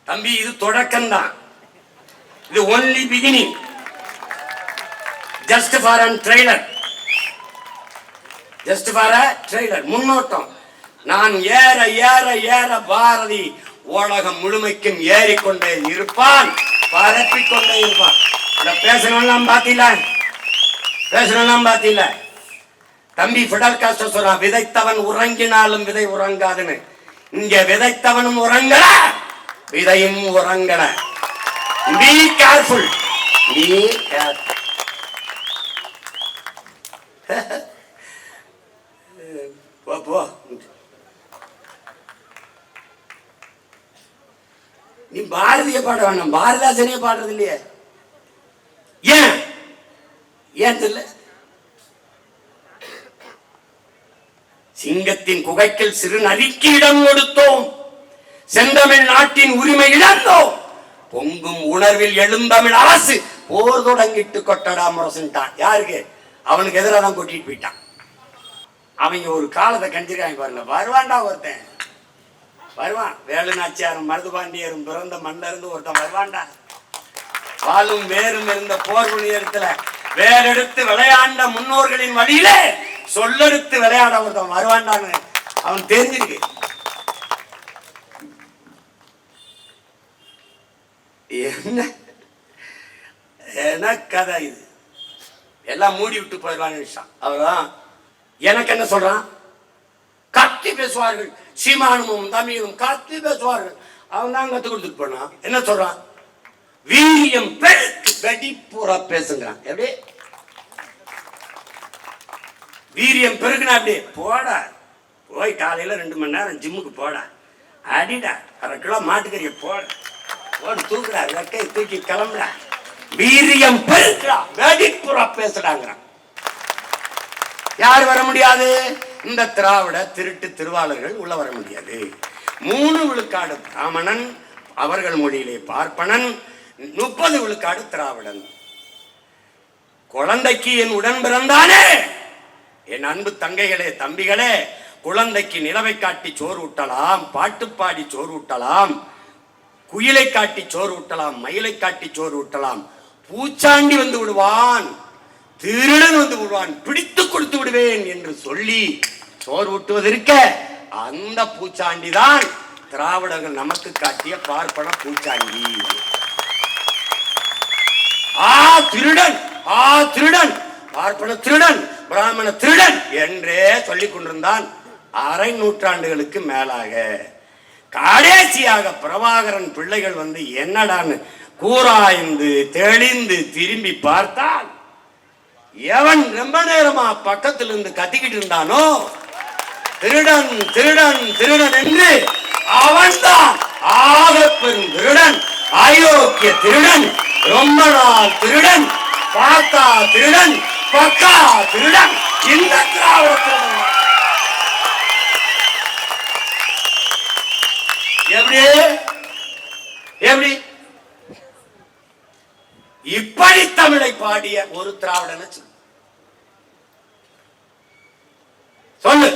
தம்பி இது தொடக்கம்தான், இது only beginning, just for an trailer, just for a trailer, முன்னோட்டம். நான் ஏற ஏற ஏற பாரதி உலகம் முழுமைக்கும் ஏறிக்கொண்டே இருப்பான், பரப்பிக்கொண்டே இருப்பான். பேசணும் பாத்தீங்களா, பேசணும் பாத்தீங்களா? தம்பி பிடல் காஸ்ட்ரோ சொல்றான், விதைத்தவன் உறங்கினாலும் விதை உறங்காதுன்னு. இங்க விதைத்தவனும் உறங்கல, விதையும் உறங்கல. Be careful, be careful. போ நீ பாரதிய பாட வேண்டாம், பாரதாசனே பாடுறது இல்லையே. ஏன் ஏன் தெரியல? சிங்கத்தின் குகைக்கில் சிறு நரிக்கு இடம் கொடுத்தோம், செந்தமிழ் நாட்டின் உரிமை இழந்தோம், பொங்கும் உணர்வில் எழுந்தமிழ் அரசு போர் தொடங்கிட்டு கொட்டடா முரசுட்டான். யாருக்கு? அவனுக்கு எதிராக தான் கொட்டிட்டு போயிட்டான். அவங்க ஒரு காலத்தை கண்டிருக்காங்க பாருங்க. வருவான்டா ஒருத்தன், வருவான். வேலுநாச்சியாரும் மருதுபாண்டியரும் பிறந்த மண்ணில இருந்து ஒருத்தன் வருவான்டா. வாழும் வேறும் இருந்த போர் புனிதத்துல வேறெடுத்து விளையாண்ட முன்னோர்களின் வழியில சொல்லெடுத்து விளையாட ஒருத்தன் வருவான்டான்னு அவன் தெரிஞ்சிருக்கு. என்ன கதை இது? எல்லாம் மூடி விட்டு போயிடலான்னு விஷயம். அவர்தான் எனக்கு என்ன சொல்றான், கத்தி பேசுவார்கள், சீமானமும் தமிழும் கத்தி பேசுவார்கள். அவன் தான் கத்து கொடுத்துட்டு போனான். என்ன சொல்றான்? வீரியம் பெருக்கு வெடிப்புற பேசுங்கிறான். எப்படி வீரியம் பெருக்குனா? அப்படி போட போய் காலையில 2 மணி நேரம் ஜிம்முக்கு போட, அடிடா 1/2 கிலோ மாட்டுக்கறிய போட, போட்டு தூக்குறா, வெக்கை தூக்கி கிளம்புறா. வீரியம் பெருக்குறா, வெடிப்புற பேசுறாங்கிறான். யார் வர முடியாது? இந்த திராவிட திருட்டு திருவாளர்கள் உள்ள வர முடியாது. 3 விழுக்காடு பிராமணன், அவர்கள் மொழியிலே பார்ப்பனன், 30 விழுக்காடு திராவிடன். குழந்தைக்கு என் உடன் பிறந்தானே, என் அன்பு தங்கைகளே தம்பிகளே, குழந்தைக்கு நிலவை காட்டி சோறு ஊட்டலாம், பாட்டு பாடி சோறு ஊட்டலாம், குயிலை காட்டி சோறு ஊட்டலாம், மயிலை காட்டி சோறு ஊட்டலாம். பூச்சாண்டி வந்து விடுவான், திருடன் வந்து விடுவான், பிடித்து கொடுத்து விடுவேன் என்று சொல்லி சோறு ஊட்டுவதற்க அந்த பூச்சாண்டி தான் திராவிடர்கள் நமக்கு காட்டிய பார்ப்பன பூச்சாண்டி. திருடன், திருடன், பார்ப்பன திருடன், பிராமண திருடன் என்றே சொல்லிக் கொண்டிருந்தான் 1/2 நூற்றாண்டுகளுக்கு மேலாக. கடைசியாக பிரபாகரன் பிள்ளைகள் வந்து என்னடான்னு கூராய்ந்து தெளிந்து திரும்பி பார்த்தால், எவன் ரொம்ப நேரமா பக்கத்தில் இருந்து கத்திக்கிட்டு இருந்தானோ திருடன் திருடன் திருடன் என்று, அவன்தான் ஆக பெரும் திருடன், அயோக்கிய திருடன், ரொம்ப நாள் திருடன், பார்த்தா திருடன், பக்கா திருடன். இந்த திராவிட எப்படி எப்படி இப்படி தமிழை பாடிய ஒரு திராவிடனை சொல்லு.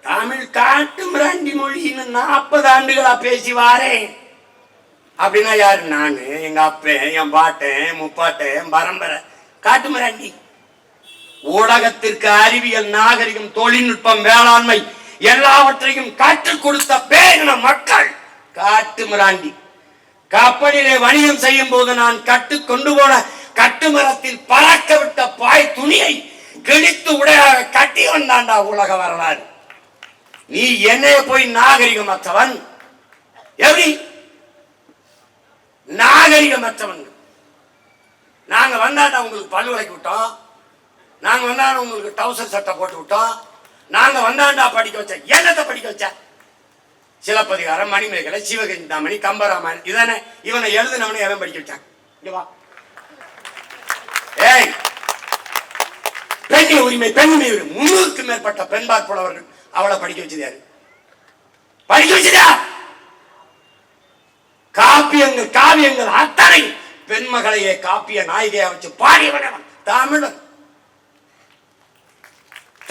தமிழ் காட்டு மிராண்டி மொழின்னு 40 ஆண்டுகளா பேசி வாரேன் அப்படின்னா யாரு? நானு, எங்க அப்பன், என் பாட்டன், முப்பாட்டன், பரம்பரை காட்டு மிராண்டி. ஊடகத்திற்கு அறிவியல், நாகரிகம், தொழில்நுட்பம், வேளாண்மை எல்லாவற்றையும் காற்றுக் கொடுத்த பேரின மக்கள் காட்டு மிராண்டி. கப்பலிலே வணிகம் செய்யும் போது நான் கட்டு கொண்டு போன கட்டுமரத்தில் பறக்க விட்ட பாய் துணியை கிழித்து உடையாக கட்டி வந்தாண்டா உலக வரலாறு. நீ என்னைய போய் நாகரிகமற்றவன், எப்படி நாகரிகமற்றவன்? நாங்க வந்தாண்டா உங்களுக்கு பல்லு விளக்கி விட்டோம், நாங்க வந்தாண்டா உங்களுக்கு டவுசர் சட்டை போட்டு விட்டோம், நாங்க வந்தாண்டா படிக்க வச்ச. என்னத்தை படிக்க வச்ச? சிலப்பதிகாரம், மணிமேகலை, சிவகஞ்சிதாமணி, கம்பராமாயணம் இதானே. இவனை எழுதுனவனை எவன் படிக்க வச்சான்? ஏய், பெண்ணிய உரிமை, பெண்ணுரிமை 300க்கு மேற்பட்ட பெண்பார் புலவர்கள், அவளை படிக்க வச்சது யாரு? படிக்க வச்சதா? காப்பியங்கள், காவியங்கள் அத்தனை பெண்மகளையே காப்பிய நாயகியா வச்சு பாடியவன் தமிழன்.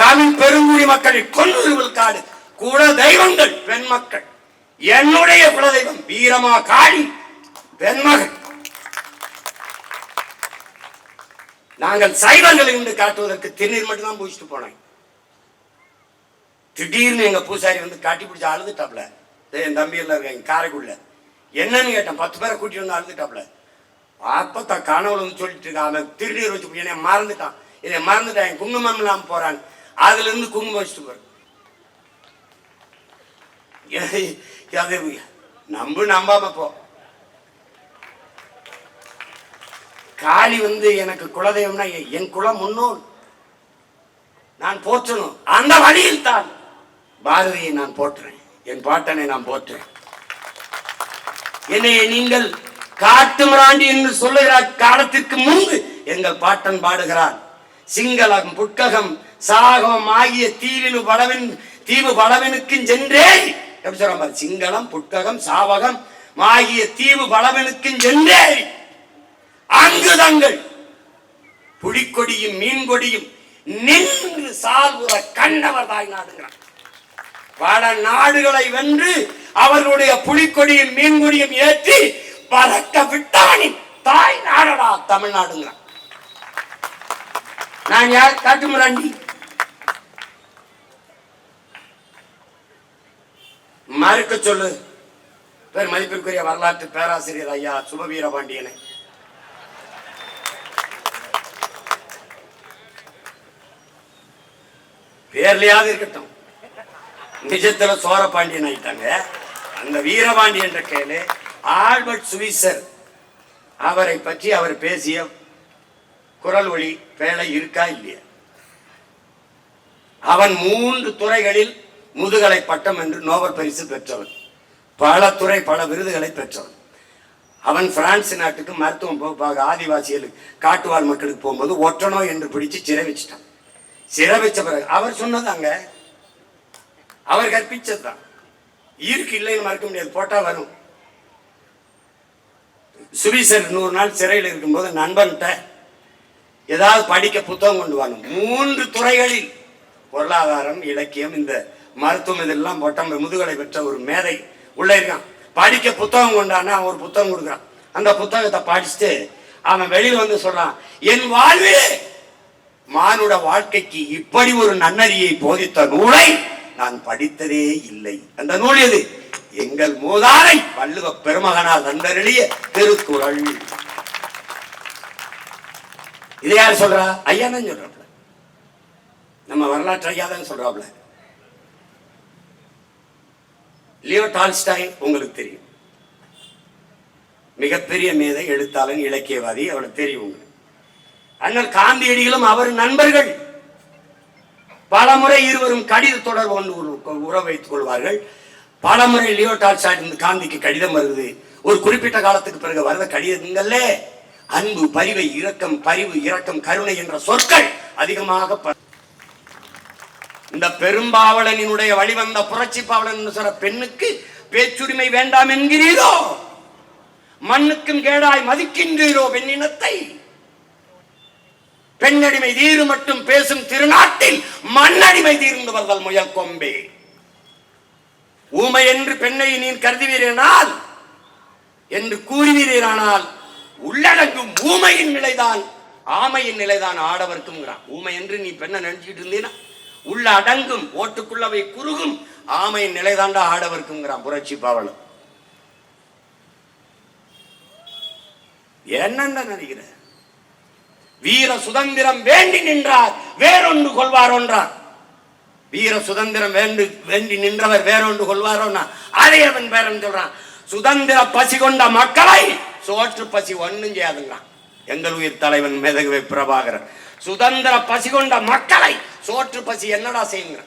தமிழ் பெருங்குடி மக்களில் 90 விழுக்காடு கூட தெய்வங்கள் பெண் மக்கள். என்னுடைய குலதெய்வம் வீரமா காளி பெண்மகள். நாங்கள் சைவங்கள் என்று காட்டுவதற்கு திருநீர் மட்டும் தான் பூசிட்டு போனேன். திடீர்னு எங்க பூசாரி வந்து காட்டி பிடிச்சி அழுதுட்டாப்ல. என் தம்பி எல்லாம் இருக்காங்க காரைக்குள்ள. என்னன்னு கேட்டேன், 10 பேரை கூட்டி வந்து அழுதுட்டாப்ல. அப்ப கனவுல வந்து சொல்லிட்டு இருக்கா, அவன் திருநீர் வச்சு என்னை மறந்துட்டான், என் குங்குமம் இல்லாம போறான். அதுல இருந்து குங்குமம் வச்சுட்டு போறேன். நம்பாம போ. காளி வந்து எனக்கு குலதெய்வம்னா என் குலம் முன்னோர், நான் போற்றணும். அந்த வழியில் தான் பாரதியை நான் போற்றுறேன், என் பாட்டனை நான் போற்றுறேன். என்னை நீங்கள் காட்டு மிராண்டி என்று சொல்லுகிற காலத்திற்கு முன்பு எங்கள் பாட்டன் பாடுகிறான். சிங்களம் புட்ககம் சாகம் ஆகிய தீவு பலவனுக்கு சென்றே. எப்படி சொல்ற? சிங்களம் புட்ககம் சாவகம் ஆகிய தீவு பலவனுக்கு சென்றே. அங்கு தங்கள் புலிக்கொடியும் மீன் கொடியும் நின்று சால்புற கண்டவர் தாய் நாடுகிறார். பல நாடுகளை வென்று அவர்களுடைய புலிக்கொடியும் மீன் கொடியும் ஏற்றி பறக்க விட்டவனின் தாய் நாடடா தமிழ்நாடுங்கிறான். நான் யார்? காட்டுமிராண்டி. மறுக்க சொல்லு. பேர் மதிப்பிற்குரிய வரலாற்று பேராசிரியர் ஐயா சுபவீர பாண்டியனை. பேர்லையாவது இருக்கட்டும், நிஜத்துல சோர பாண்டியன் ஆயிட்டாங்க. அந்த வீரபாண்டியன் என்ற கேளு. ஆல்பர்ட் சுவிசர் அவரை பற்றி அவர் பேசிய குரல் ஒளி பேழை இருக்கா இல்லையா? அவன் 3 துறைகளில் முதுகலை பட்டம் என்று நோபல் பரிசு பெற்றவன். பல துறை பல விருதுகளை பெற்றவன். அவன் பிரான்ஸ் நாட்டுக்கு மருத்துவம் ஆதிவாசிகளுக்கு காட்டுவாழ் மக்களுக்கு போகும்போது ஒற்றனோ என்று பிடிச்சு சிறை வச்சுட்டான். சிறை வச்ச பிறகு அவர் சொன்னதாங்க, அவர் கற்பிச்சதுதான். இருக்கு இல்லைன்னு மறக்க முடியாது, போட்டா வரும். சுவிசர் 100 நாள் சிறையில் இருக்கும்போது நண்பன்கிட்ட ஏதாவது படிக்க புத்தகம் கொண்டு வரணும். 3 துறைகளில் பொருளாதாரம், இலக்கியம், இந்த மருத்துவம் இதெல்லாம் போட்ட முதுகலை பெற்ற ஒரு மேதை உள்ள இருக்கான். படிக்க புத்தகம் கொண்டான்னா ஒரு புத்தகம் கொடுக்குறான். அந்த புத்தகத்தை படிச்சுட்டு அவன் வெளியில் வந்து சொல்றான், என் வாழ்விலே மானுட வாழ்க்கைக்கு இப்படி ஒரு நன்னறியை போதித்த நூலை நான் படித்ததே இல்லை. அந்த நூல் எது? எங்கள் மூதாதை வள்ளுவ பெருமகனால் தந்தருளிய திருக்குறள். இதை யார் சொல்றா? ஐயா தான் சொல்றாப்ல. நம்ம வரலாற்று ஐயா தான் சொல்றாப்ல. லியோ டால்ஸ்டாய் உங்களுக்கு தெரியும், மிகப்பெரிய மேதை, எழுத்தாளன், இலக்கியவாதி, அவளுக்கு தெரியும் உங்களுக்கு. அண்ணல் காந்தியடிகளும் அவர் நண்பர்கள். பலமுறை இருவரும் கடித தொடர்பு உறவு வைத்துக் கொள்வார்கள். பலமுறை லியோ டால்ஸ்டாய் காந்திக்கு கடிதம் வருது. ஒரு குறிப்பிட்ட காலத்துக்கு பிறகு வருத கடிதங்கள்ல அன்பு, பரிவை, இரக்கம், பரிவு, இரக்கம், கருணை என்ற சொற்கள் அதிகமாக. இந்த பெரும்பாவலனினுடைய வழிவந்த புரட்சி பாவலன் சொல்ற பெண்ணுக்கு பேச்சுரிமை வேண்டாம் என்கிறீரோ? மண்ணுக்கும் கேடாய் மதிக்கின்றீரோ பெண்ணினத்தை? பெண்ணடிமை தீரு மட்டும் பேசும் திருநாட்டில் மண்ணடிமை தீர்ந்து வருதல் முயல் கொம்பே. ஊமை என்று பெண்ணை நீ கருதுவீரானால் என்று கூறுவீரானால் உள்ளடங்கும் ஊமையின் நிலைதான் ஆமையின் நிலைதான் ஆடவர்க்கும். ஊமை என்று நீ பெண்ணை நினைச்சுட்டு இருந்தீனா உள்ள அடங்கும், ஓட்டுக்குள்ளவை குறுகும் ஆமையின் நிலைதாண்டா ஆடவர்க்கும் புரட்சி பாவலன். என்னென்ன நினைக்கிற? வீர சுதந்திரம் வேண்டி நின்றார் வேறொன்று கொள்வாரோன்றார். வீர சுதந்திரம் வேண்டி நின்றவர் வேறொன்று கொள்வாரோன்னா அதே அவன் பேரன் சொல்றான். சுதந்திர பசி கொண்ட மக்களை சோற்று பசி ஒன்னும் செய்யாதுங்கிறான் எங்கள் உயிர் தலைவன் மேதகவி பிரபாகரன். சுதந்திர பசி கொண்ட மக்களை சோற்று பசி என்னடா செய்யுங்க?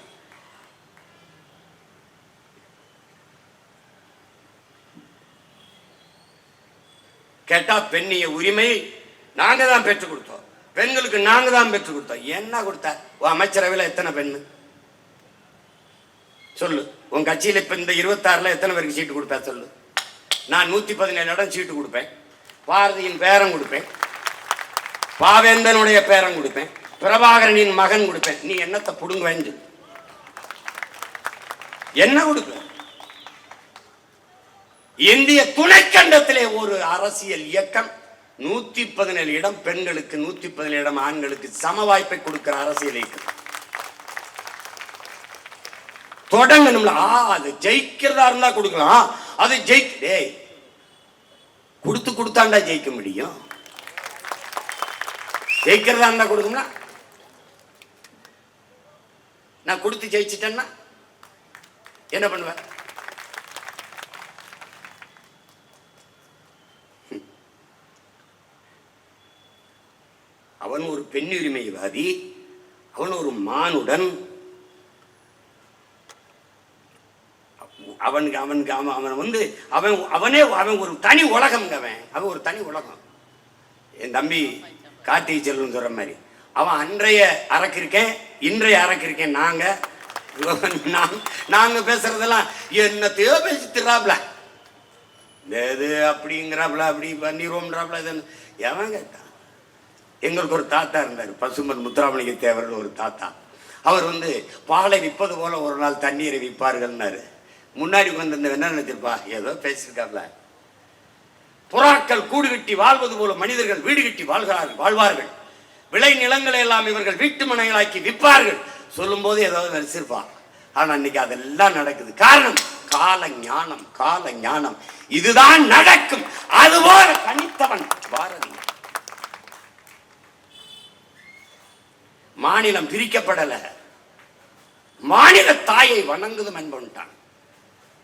கேட்டா பெண்ணிய உரிமை நாங்க தான் பெற்றுக் கொடுத்தோம், பெண்களுக்கு நாங்க தான் பெற்றுக் கொடுத்தோம். என்ன கொடுத்த? அமைச்சரவையில் எத்தனை பெண்ணு சொல்லு? உன் கட்சியில் இப்ப இந்த 26ல எத்தனை பேருக்கு சீட்டு கொடுப்ப சொல்லு? நான் 117 இடம் சீட்டு கொடுப்பேன். பாரதியின் பேரன் கொடுப்பேன், பாவேந்தனுடைய பேரன் கொடுப்பேன், பிரபாகரனின் மகன் கொடுப்பேன். நீ என்னத்தை புடுங்க வேண்டும்? என்ன கொடுப்ப? இந்திய துணைக்கண்டத்திலே ஒரு அரசியல் இயக்கம் 117 இடம் பெண்களுக்கு, 117 இடம் ஆண்களுக்கு சம வாய்ப்பை கொடுக்கிற அரசியல் இயக்கம் தொடங்கணும்ல. அது ஜெயிக்கிறதா இருந்தா கொடுக்கலாம். அது கொடுத்தாண்டா ஜெயிக்க முடியும். ஜெயிக்கிறதா இருந்தா கொடுக்கும்னா, நான் கொடுத்து ஜெயிச்சிட்டேன்னா என்ன பண்ணுவேன்? அவன் ஒரு பெண்ணுரிமைவாதி, அவன் ஒரு மானுடன். அவன் ஒரு தனி உலகம். அவன் ஒரு தனி உலகம். என் தம்பி கார்த்திகை செல்வன் சொல்ற மாதிரி அவன் அன்றைய அரக்கிருக்கேன், இன்றைய அரக்கிருக்கேன். நாங்க பேசுறதெல்லாம் என்னத்தையோ பேசி திராப்ல இது அப்படிங்கிறாப்ல, அப்படி பண்ணிடுவோம்ன்றாப்ல. எவன் கேட்டான்? எங்களுக்கு ஒரு தாத்தா இருந்தார், பசும்பன் முத்துராமலிங்க தேவர்கள் ஒரு தாத்தா. அவர் பாலை விற்பது போல ஒரு நாள் தண்ணீரை விற்பார்கள்னாரு. முன்னாடி வந்து என்ன நினைச்சிருப்பா, ஏதோ பேசியிருக்காப்ல. புறாக்கள் கூடு கட்டி வாழ்வது போல மனிதர்கள் வீடு கட்டி வாழ்வார்கள். விளை நிலங்களை எல்லாம் இவர்கள் வீட்டு மனைகளாக்கி விற்பார்கள். சொல்லும் போது ஏதாவது நினைச்சிருப்பான். ஆனா இன்னைக்கு அதெல்லாம் நடக்குது. காரணம் கால ஞானம். கால ஞானம் இதுதான் நடக்கும். அதுபோல கணித்தவன் பாரதி. மாநிலம் பிரிக்கப்படல, மாநில தாயை வணங்குதும் என்பான்.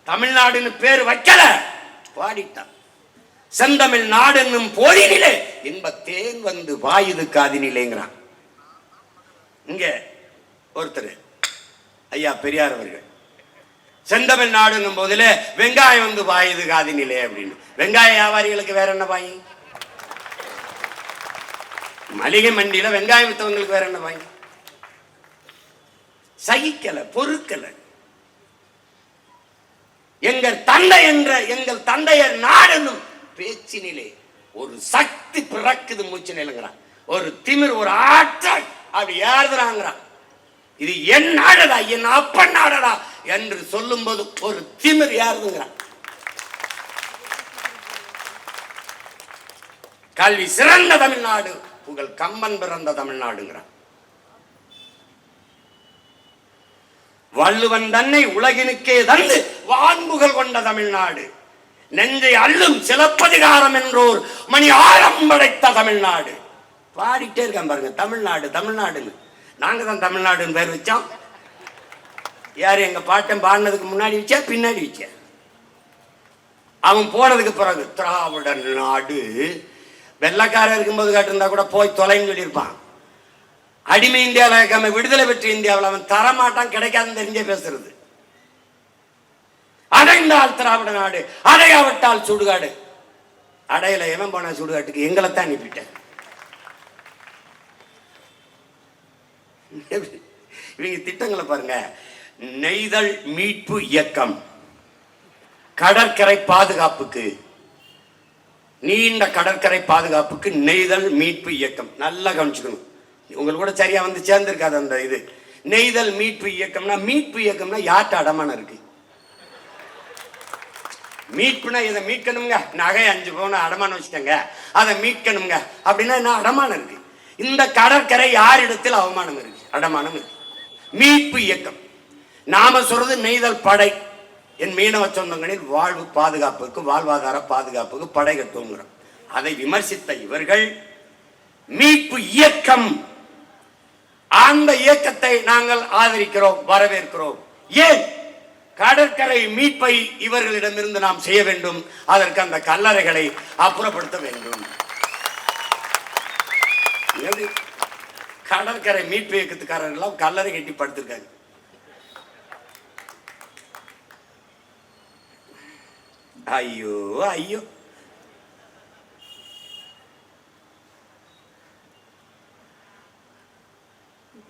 தமிழ்நாடுன்னு பேர் வைக்கல, பாடிட்டான். செந்தமிழ் நாடு என்னும் போதினிலே இன்பத்தேன் வந்து வாயுது காதினிலேங்கிறான். இங்க ஒருத்தர் ஐயா பெரியார் அவர்கள் செந்தமிழ் நாடு என்னும் போதிலே வெங்காயம் வந்து வாயுது காதினிலே அப்படின்னு. வெங்காய வியாபாரிகளுக்கு வேற என்ன வாங்கி? மளிகை மண்டியில வெங்காயம் வித்தவங்களுக்கு வேற என்ன வாங்கி? சகிக்கல, பொறுக்கல. எங்கள் தந்தையர் நாடனும் பேச்சினிலே ஒரு சக்தி பிறக்குது மூச்சு நிலங்கிறான். ஒரு திமிர், ஒரு ஆற்றல் அப்படி ஏறுறாங்கிறான். இது என் நாடடா, என் அப்பன் நாடடா என்று சொல்லும் போது ஒரு திமிர் ஏறுதுங்கிறான். கல்வி சிறந்த தமிழ்நாடு, உங்கள் கம்பன் பிறந்த தமிழ்நாடுங்கிறான். வள்ளுவன் தன்னை உலகினுக்கே தந்து வான்புகள் கொண்ட தமிழ்நாடு, நெஞ்சை அள்ளும் சிலப்பதிகாரம் என்றோர் மணி ஆழம் படைத்த தமிழ்நாடு. பாடிட்டே இருக்கான் பாருங்க, தமிழ்நாடு தமிழ்நாடுன்னு. நாங்க தான் தமிழ்நாடுன்னு பேர் வச்சோம். யாரு? எங்க பாட்டன் பாடினதுக்கு முன்னாடி வச்சா பின்னாடி வச்ச? அவன் போனதுக்கு பிறகு திராவிட நாடு. வெள்ளக்காரர் இருக்கும்போது காட்டிருந்தா கூட போய் தொலைன்னு சொல்லியிருப்பான். அடிமை இந்தியாவில் விடுதலை பெற்ற இந்தியாவில் அவன் தரமாட்டான், கிடைக்காதுன்னு தெரிஞ்சே பேசுறது. அடைந்தால் திராவிட நாடு, அடையாவிட்டால் சுடுகாடு. அடையில எவன் போன சுடுகாட்டுக்கு? எங்களைத்தான் அனுப்பிட்டேன். இவங்க திட்டங்களை பாருங்க. நெய்தல் மீட்பு இயக்கம், கடற்கரை பாதுகாப்புக்கு, நீண்ட கடற்கரை பாதுகாப்புக்கு நெய்தல் மீட்பு இயக்கம். நல்லா கவனிச்சுக்கணும். உங்களுக்கு கூட சரியா வந்து சேர்ந்திருக்காது அந்த இது. நெய்தல் மீட்பு இயக்கம்னா, மீட்பு இயக்கம்னா யார்கிட்ட அடமானம் இருக்கு? மீட்புனா இதை மீட்கணுங்க, நகை 5 பவுன் அடமானம் வச்சுட்டேங்க, அதை மீட்கணுங்க அப்படின்னா என்ன அடமானம் இருக்கு? இந்த கடற்கரை யாரிடத்தில் அவமானம் இருக்கு? அடமானம் இருக்கு. மீட்பு இயக்கம். நாம சொல்றது நெய்தல் படை. என் மீனவ சொந்தங்களில் வாழ்வு பாதுகாப்புக்கு, வாழ்வாதார பாதுகாப்புக்கு படை கட்டுவோங்கிறோம். அதை விமர்சித்த இவர்கள் மீட்பு இயக்கம், அந்த இயக்கத்தை நாங்கள் ஆதரிக்கிறோம், வரவேற்கிறோம். ஏன்? கடற்கரை மீட்பை இவர்களிடமிருந்து நாம் செய்ய வேண்டும். அதற்கு அந்த கல்லறைகளை அப்புறப்படுத்த வேண்டும். கடற்கரை மீட்பு இயக்கத்துக்காரர்கள் கல்லறை கட்டி படுத்திருக்காங்க. ஐயோ ஐயோ.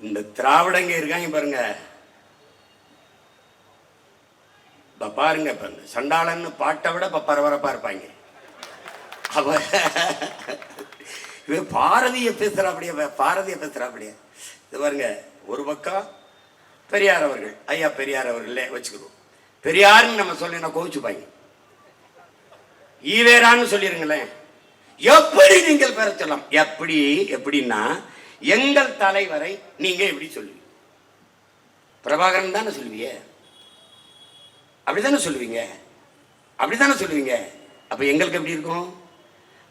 இந்த திராவிடங்க இருக்காங்க பாருங்க, பாருங்க சண்டாளன்னு பாட்டை விட பரபரப்பா இருப்பாங்க. பாரதிய பேசுறாப்படியா, பாரதிய பேசுறாப்படியா. இது பாருங்க, ஒரு பக்கம் பெரியார் அவர்கள், ஐயா பெரியார் அவர்களே வச்சுக்கிறோம். பெரியார்னு நம்ம சொல்லினா கோவிச்சுப்பாங்க. ஈவேரான்னு சொல்லிருங்களேன். எப்படி நீங்கள் பெற சொல்லலாம்? எப்படின்னா எங்கள் தலைவரை நீங்க எப்படி சொல்லுவீங்க? பிரபாகரன் தானே சொல்லுவீங்க, அப்படித்தானே சொல்லுவீங்க, அப்படித்தானே சொல்லுவீங்க. அப்ப எங்களுக்கு எப்படி இருக்கும்?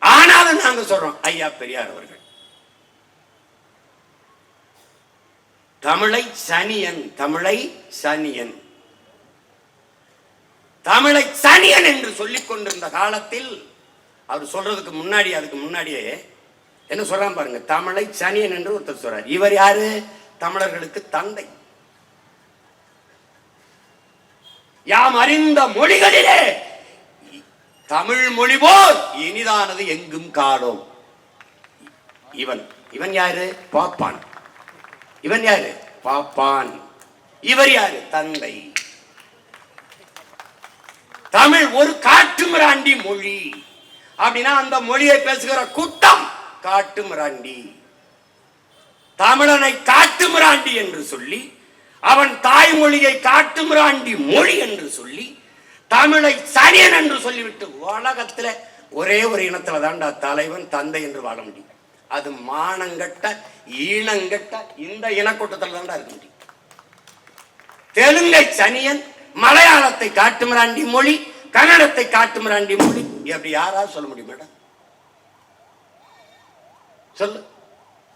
ஆனாலும் நாங்க சொல்றோம் ஐயா பெரியார் அவர்கள் தமிழை சனியன், தமிழை சனியன், தமிழை சனியன் என்று சொல்லிக் கொண்டிருந்த காலத்தில் அவர் சொல்றதுக்கு முன்னாடி, அதுக்கு முன்னாடியே என்ன சொல்றான் பாருங்க. தமிழை சனியன் என்று ஒருத்தர் சொல்றார். இவர் யாரு? தமிழர்களுக்கு தந்தை. யாம் அறிந்த மொழிகளிலே தமிழ் மொழி போல் இனிதானது எங்கும் காணோம். இவன் யாரு? பாப்பான். இவன் யாரு? பாப்பான். இவர் யாரு? தந்தை. தமிழ் ஒரு காட்டுமிராண்டி மொழி அப்படின்னா அந்த மொழியை பேசுகிற கூட்டம் காட்டுமிராண்டி. தமிழனை காட்டுமிராண்டி என்று சொல்லி, அவன் தாய்மொழியை காட்டுமிராண்டி மொழி என்று சொல்லி, தமிழை சனியன் என்று சொல்லிவிட்டு உலகத்துல ஒரே ஒரு இனத்துல தான்டா தலைவன் தந்தை என்று வாழ முடியும். அது மானங்கட்ட ஈனங்கட்ட இந்த இனக்கூட்டத்தில் தான்டா இருக்க முடியும். தெலுங்கை சனியன், மலையாளத்தை காட்டுமிராண்டி மொழி, கன்னடத்தை காட்டுமிராண்டி மொழி, எப்படி யாராவது சொல்ல முடியும் மேடம்? சொல்லு.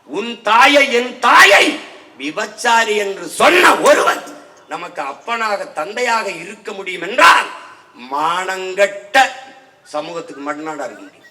உன் தாயை என் தாயை விபச்சாரி என்று சொன்ன ஒருவன் நமக்கு அப்பனாக தந்தையாக இருக்க முடியும் என்றால் மானங்கட்ட சமூகத்துக்கு மட்டும்தான் இருக்க முடியும்.